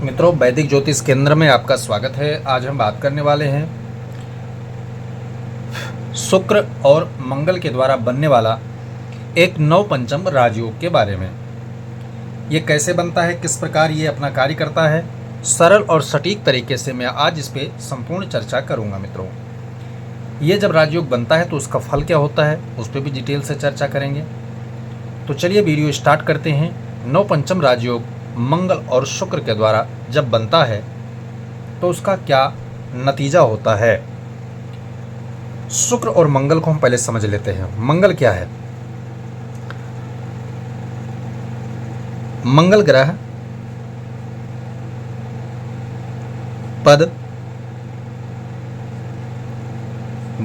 मित्रों, वैदिक ज्योतिष केंद्र में आपका स्वागत है। आज हम बात करने वाले हैं शुक्र और मंगल के द्वारा बनने वाला एक नवपंचम राजयोग के बारे में। ये कैसे बनता है, किस प्रकार ये अपना कार्य करता है, सरल और सटीक तरीके से मैं आज इस पे संपूर्ण चर्चा करूंगा। मित्रों, ये जब राजयोग बनता है तो उसका फल क्या होता है, उस पर भी डिटेल से चर्चा करेंगे। तो चलिए वीडियो स्टार्ट करते हैं। नवपंचम राजयोग मंगल और शुक्र के द्वारा जब बनता है तो उसका क्या नतीजा होता है। शुक्र और मंगल को हम पहले समझ लेते हैं। मंगल क्या है? मंगल ग्रह पद,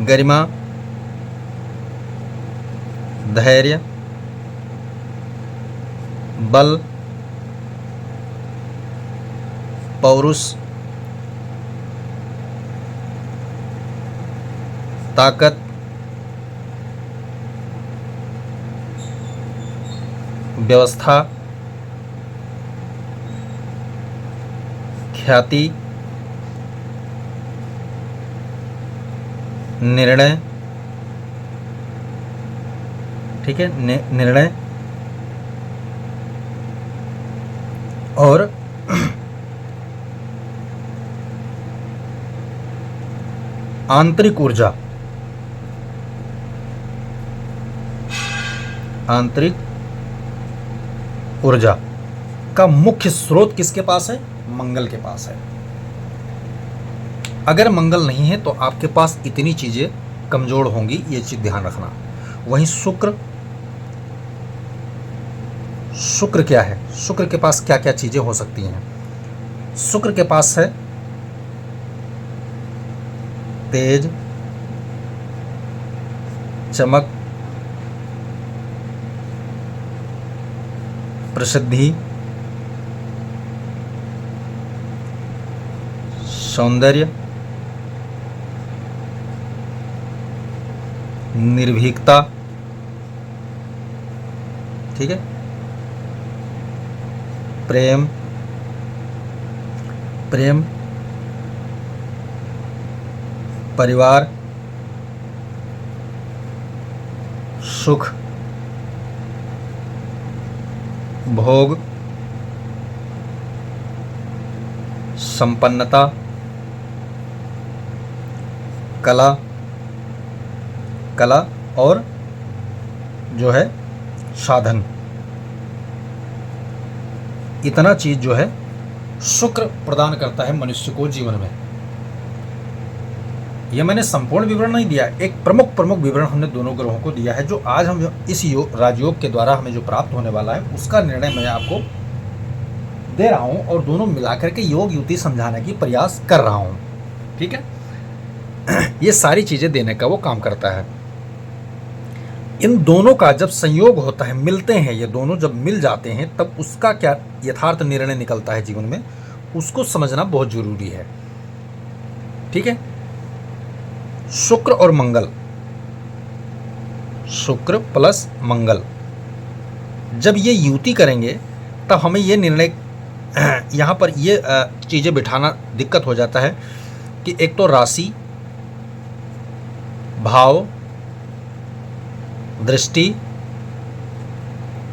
गरिमा, धैर्य, बल, पौरुष, ताकत, व्यवस्था, ख्याति, निर्णय, ठीक है, निर्णय और आंतरिक ऊर्जा। आंतरिक ऊर्जा का मुख्य स्रोत किसके पास है? मंगल के पास है। अगर मंगल नहीं है तो आपके पास इतनी चीजें कमजोर होंगी, ये चीज ध्यान रखना। वहीं शुक्र क्या है? शुक्र के पास क्या क्या चीजें हो सकती हैं? शुक्र के पास है तेज, चमक, प्रसिद्धि, सौंदर्य, निर्भीकता, ठीक है, प्रेम, परिवार, सुख, भोग, संपन्नता, कला और जो है साधन। इतना चीज जो है शुक्र प्रदान करता है मनुष्य को जीवन में। यह मैंने संपूर्ण विवरण नहीं दिया, एक प्रमुख विवरण हमने दोनों ग्रहों को दिया है। जो आज हम इस राजयोग के द्वारा हमें जो प्राप्त होने वाला है उसका निर्णय मैं आपको दे रहा हूं और दोनों मिलाकर के योग युति समझाने की प्रयास कर रहा हूं। ठीक है, ये सारी चीजें देने का वो काम करता है। इन दोनों का जब संयोग होता है, मिलते हैं, ये दोनों जब मिल जाते हैं तब उसका क्या यथार्थ निर्णय निकलता है जीवन में, उसको समझना बहुत जरूरी है। ठीक है, शुक्र और मंगल, शुक्र प्लस मंगल जब ये युति करेंगे तब हमें ये निर्णय यहाँ पर ये चीज़ें बिठाना दिक्कत हो जाता है कि एक तो राशि, भाव, दृष्टि,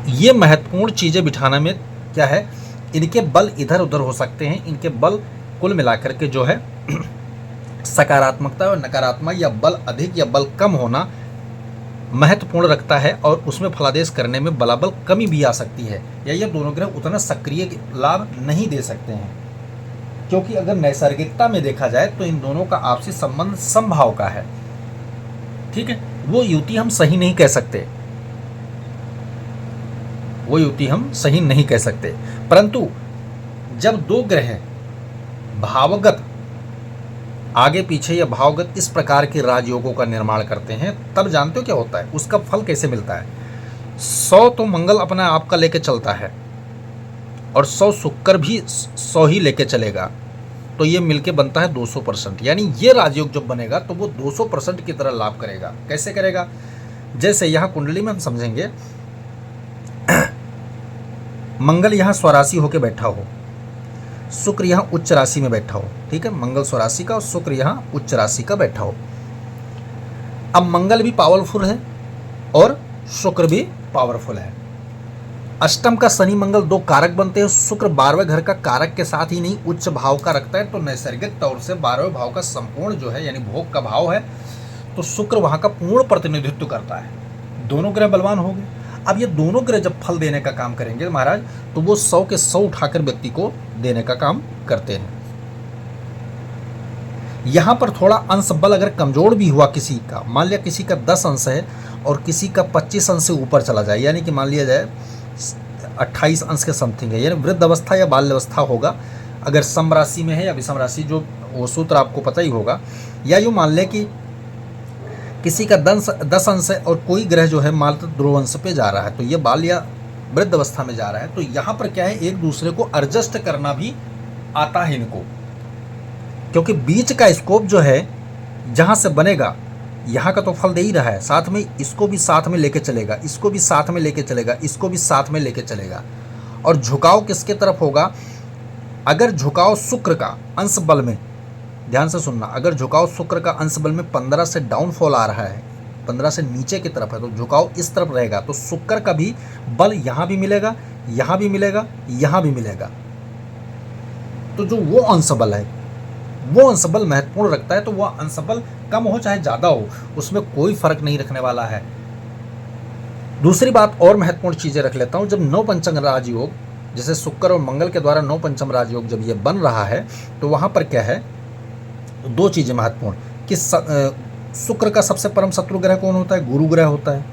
ये महत्वपूर्ण चीज़ें बिठाने में क्या है, इनके बल इधर उधर हो सकते हैं। इनके बल कुल मिलाकर के जो है सकारात्मकता और नकारात्मक या बल अधिक या बल कम होना महत्वपूर्ण रखता है और उसमें फलादेश करने में बलाबल कमी भी आ सकती है, या ये दोनों ग्रह उतना सक्रिय लाभ नहीं दे सकते हैं। क्योंकि अगर नैसर्गिकता में देखा जाए तो इन दोनों का आपसी संबंध समभाव का है। ठीक है, वो युति हम सही नहीं कह सकते, वो युति हम सही नहीं कह सकते। परंतु जब दो ग्रह भावगत आगे पीछे या भावगत इस प्रकार के राजयोगों का निर्माण करते हैं तब जानते हो क्या होता है, उसका फल कैसे मिलता है। 100 तो मंगल अपना आप का लेके चलता है और 100 शुक्र भी 100 ही लेके चलेगा, तो ये मिलके बनता है 200%। यानी ये राजयोग जब बनेगा तो वो 200% की तरह लाभ करेगा। कैसे करेगा? जैसे यहाँ कुंडली में हम समझेंगे मंगल यहाँ स्वराशि होकर बैठा हो शुक्र यहाँ उच्च राशि में बैठा हो, ठीक है, मंगल स्वराशि का और शुक्र यहाँ उच्च राशि का बैठा हो। अब मंगल भी पावरफुल है और शुक्र भी पावरफुल है। अष्टम का शनि मंगल दो कारक बनते हैं। शुक्र 12वें घर का कारक के साथ ही नहीं उच्च भाव का रखता है, तो नैसर्गिक तौर से 12वें भाव का संपूर्ण जो है यानी भोग का भाव है, तो शुक्र वहां का पूर्ण प्रतिनिधित्व करता है। दोनों ग्रह बलवान हो गए। अब ये दोनों ग्रह जब फल देने का काम करेंगे महाराज, तो वो 100 के 100 उठाकर व्यक्ति को देने का काम करते हैं। यहां पर थोड़ा अंश बल अगर कमजोर भी हुआ किसी का, मान लिया किसी का 10 अंश है और किसी का 25 अंश से ऊपर चला जाए, यानी कि मान लिया जाए 28 अंश के समथिंग है, यानी वृद्ध अवस्था या बाल्य अवस्था होगा, अगर सम राशि में है या विषम राशि, जो वो सूत्र आपको पता ही होगा। या यूँ मान लें कि किसी का 10 अंश है और कोई ग्रह जो है मात्र ध्रुव अंश पे जा रहा है, तो ये बाल या वृद्ध अवस्था में जा रहा है, तो यहाँ पर क्या है, एक दूसरे को एडजस्ट करना भी आता है इनको, क्योंकि बीच का स्कोप जो है जहाँ से बनेगा, यहाँ का तो फल दे ही रहा है, साथ में इसको भी साथ में लेके चलेगा, इसको भी साथ में लेके चलेगा, इसको भी साथ में लेके चलेगा। और झुकाव किसके तरफ होगा? अगर झुकाव शुक्र का अंश बल में, ध्यान से सुनना, अगर झुकाव शुक्र का अंश बल में 15 से डाउनफॉल आ रहा है, 15 से नीचे की तरफ है, तो झुकाव इस तरफ रहेगा, तो शुक्र का भी बल यहाँ भी मिलेगा, यहाँ भी मिलेगा, यहाँ भी मिलेगा। तो जो वो अंश बल है, वो अंश बल महत्वपूर्ण रखता है, तो वह अंश बल कम हो चाहे ज़्यादा हो, उसमें कोई फर्क नहीं रखने वाला है। दूसरी बात और महत्वपूर्ण चीज़ें रख लेता हूँ, जब नौ पंचम राजयोग, जैसे शुक्र और मंगल के द्वारा नौ पंचम राजयोग जब ये बन रहा है, तो वहाँ पर क्या है, दो चीज़ें महत्वपूर्ण कि शुक्र का सबसे परम शत्रु ग्रह कौन होता है? गुरु ग्रह होता है,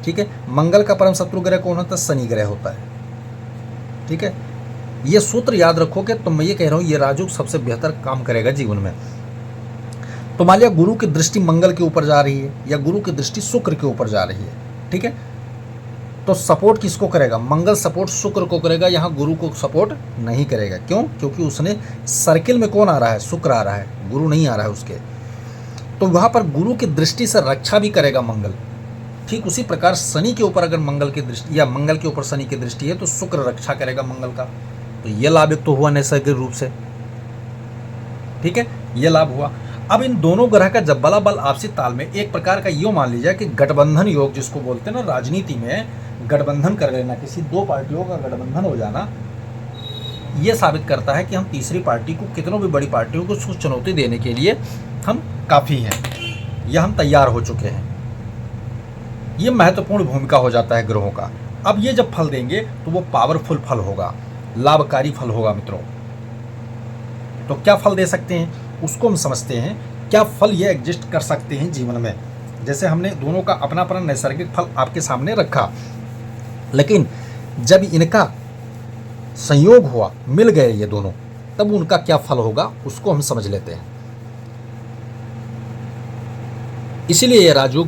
ठीक है। मंगल का परम शत्रु ग्रह कौन होता है? शनि ग्रह होता है, ठीक है। ये सूत्र याद रखोगे तो मैं ये कह रहा हूँ, ये राजयोग सबसे बेहतर काम करेगा जीवन में। तो मान लिया गुरु की दृष्टि मंगल के ऊपर जा रही है या गुरु की दृष्टि शुक्र के ऊपर जा रही है, ठीक है, तो सपोर्ट किसको करेगा? मंगल सपोर्ट शुक्र को करेगा, यहाँ गुरु को सपोर्ट नहीं करेगा। क्यों? क्योंकि उसने सर्किल में कौन आ रहा है? शुक्र आ रहा है, गुरु नहीं आ रहा है उसके। तो वहाँ पर गुरु की दृष्टि से रक्षा भी करेगा मंगल। ठीक उसी प्रकार शनि के ऊपर अगर मंगल की दृष्टि या मंगल के ऊपर शनि की दृष्टि है, तो शुक्र रक्षा करेगा मंगल का। तो ये लाभ एक तो हुआ नैसर्गिक रूप से, ठीक है, ये लाभ हुआ। अब इन दोनों ग्रह का जब बला बल आपसी ताल में, एक प्रकार का यूँ मान लीजिए कि गठबंधन योग जिसको बोलते हैं ना, राजनीति में गठबंधन कर लेना, किसी दो पार्टियों का गठबंधन हो जाना, ये साबित करता है कि हम तीसरी पार्टी को, कितनों भी बड़ी पार्टियों को चुनौती देने के लिए हम काफ़ी हैं या हम तैयार हो चुके हैं। ये महत्वपूर्ण भूमिका हो जाता है ग्रहों का। अब ये जब फल देंगे तो वो पावरफुल फल होगा, लाभकारी फल होगा मित्रों। तो क्या फल दे सकते हैं उसको हम समझते हैं, क्या फल ये एग्जिस्ट कर सकते हैं जीवन में। जैसे हमने दोनों का अपना अपना नैसर्गिक फल आपके सामने रखा, लेकिन जब इनका संयोग हुआ, मिल गए ये दोनों, तब उनका क्या फल होगा उसको हम समझ लेते हैं। इसीलिए ये राजयोग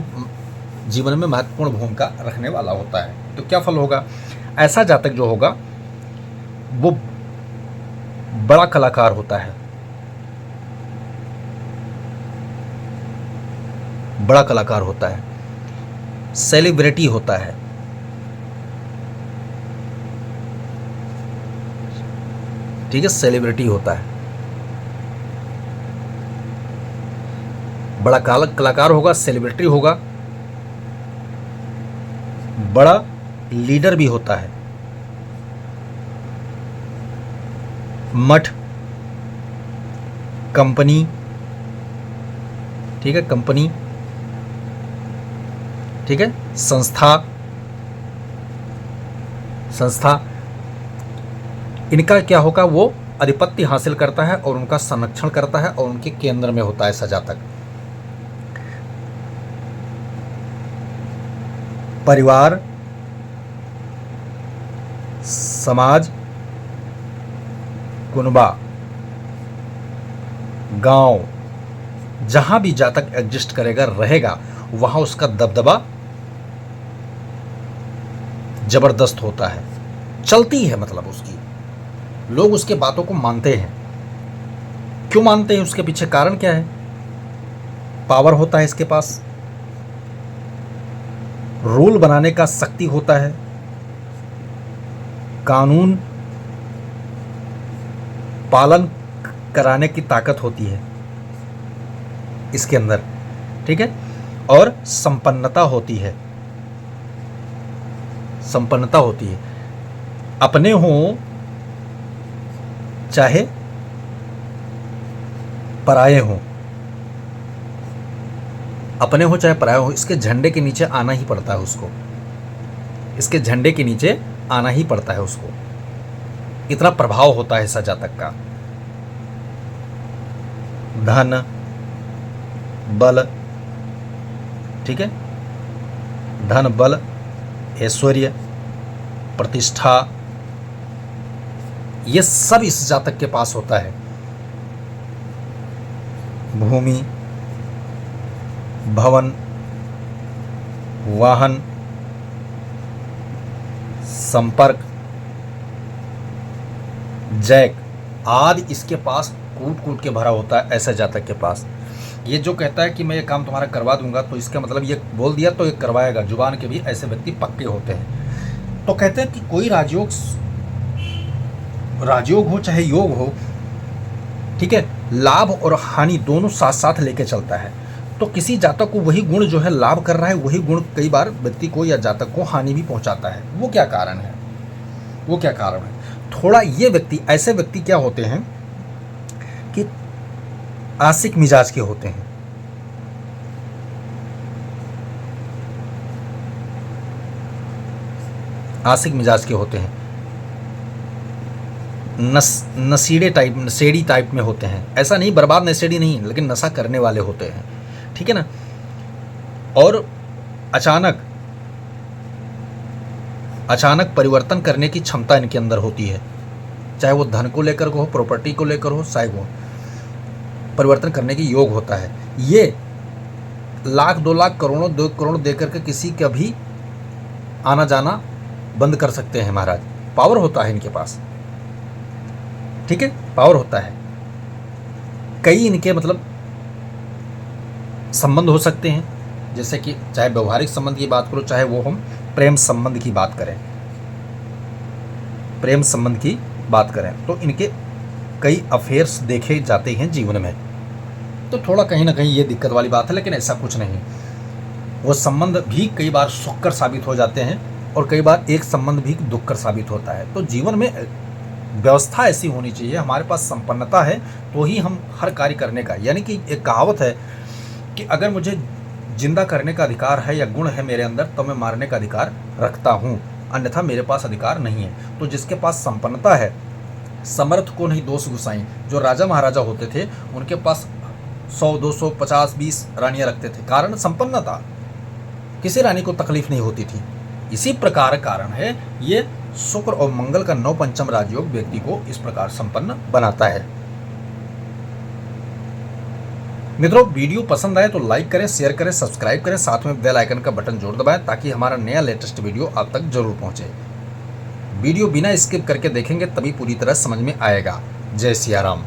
जीवन में महत्वपूर्ण भूमिका रखने वाला होता है। तो क्या फल होगा? ऐसा जातक जो होगा वो बड़ा कलाकार होता है, बड़ा कलाकार होता है, सेलिब्रिटी होता है, ठीक है, सेलिब्रिटी होता है, बड़ा कलाकार होगा, सेलिब्रिटी होगा, बड़ा लीडर भी होता है, मठ, कंपनी, ठीक है, कंपनी, ठीक है, संस्था, इनका क्या होगा? वो आधिपत्य हासिल करता है और उनका संरक्षण करता है और उनके केंद्र में होता है ऐसा जातक। परिवार, समाज, कुनबा, गांव, जहां भी जातक एग्जिस्ट करेगा रहेगा, वहां उसका दबदबा जबरदस्त होता है, चलती है, मतलब उसकी, लोग उसके बातों को मानते हैं। क्यों मानते हैं? उसके पीछे कारण क्या है? पावर होता है इसके पास, रूल बनाने का शक्ति होता है, कानून पालन कराने की ताकत होती है इसके अंदर, ठीक है। और संपन्नता होती है, संपन्नता होती है। अपने हों चाहे पराये हों, अपने हो चाहे पराये हो, इसके झंडे के नीचे आना ही पड़ता है उसको, इसके झंडे के नीचे आना ही पड़ता है उसको। इतना प्रभाव होता है सजातक का। धन, बल, ठीक है, धन, बल, ऐश्वर्य, प्रतिष्ठा, ये सब इस जातक के पास होता है। भूमि, भवन, वाहन, संपर्क, जैक आदि इसके पास कूट कूट के भरा होता है ऐसा जातक के पास। ये जो कहता है कि मैं ये काम तुम्हारा करवा दूंगा, तो इसका मतलब ये बोल दिया तो ये करवाएगा। जुबान के भी ऐसे व्यक्ति पक्के होते हैं। तो कहते हैं कि कोई राजयोग हो चाहे योग हो, ठीक है, लाभ और हानि दोनों साथ साथ लेके चलता है। तो किसी जातक को वही गुण जो है लाभ कर रहा है, वही गुण कई बार व्यक्ति को या जातक को हानि भी पहुंचाता है। वो क्या कारण है? वो क्या कारण है? थोड़ा ये व्यक्ति, ऐसे व्यक्ति क्या होते हैं कि आशिक मिजाज के होते हैं। आशिक मिजाज के होते हैं, नशेड़ी टाइप में होते हैं। ऐसा नहीं, बर्बाद नशेड़ी नहीं, लेकिन नशा करने वाले होते हैं, ठीक है ना। और अचानक परिवर्तन करने की क्षमता इनके अंदर होती है, चाहे वो धन को लेकर हो, प्रॉपर्टी को लेकर हो, चाहे वो परिवर्तन करने की योग होता है। ये लाख 2 लाख करोड़ों 2 करोड़ देकर के किसी का भी आना जाना बंद कर सकते हैं महाराज। पावर होता है इनके पास, ठीक है, पावर होता है। कई इनके मतलब संबंध हो सकते हैं, जैसे कि चाहे व्यवहारिक संबंध की बात करो, चाहे वो हम प्रेम संबंध की बात करें, प्रेम संबंध की बात करें, तो इनके कई अफेयर्स देखे जाते हैं जीवन में। तो थोड़ा कहीं ना कहीं ये दिक्कत वाली बात है, लेकिन ऐसा कुछ नहीं। वो संबंध भी कई बार सुखकर साबित हो जाते हैं और कई बार एक संबंध भी दुखकर साबित होता है। तो जीवन में व्यवस्था ऐसी होनी चाहिए, हमारे पास संपन्नता है तो ही हम हर कार्य करने का, यानी कि एक कहावत है कि अगर मुझे जिंदा करने का अधिकार है या गुण है मेरे अंदर, तो मैं मारने का अधिकार रखता हूँ, अन्यथा मेरे पास अधिकार नहीं है। तो जिसके पास संपन्नता है, समर्थ को नहीं दोष गुसाई। जो राजा महाराजा होते थे उनके पास 100 200 50 20 रानियां रखते थे, कारण संपन्नता, किसी रानी को तकलीफ नहीं होती थी। इसी प्रकार कारण है ये शुक्र और मंगल का 9 पंचम राजयोग व्यक्ति को इस प्रकार संपन्न बनाता है। मित्रों, वीडियो पसंद आए तो लाइक करें, शेयर करें, सब्सक्राइब करें, साथ में बेल आइकन का बटन जरूर दबाएं ताकि हमारा नया लेटेस्ट वीडियो आप तक जरूर पहुंचे। वीडियो बिना स्किप करके देखेंगे तभी पूरी तरह समझ में आएगा। जय सिया राम।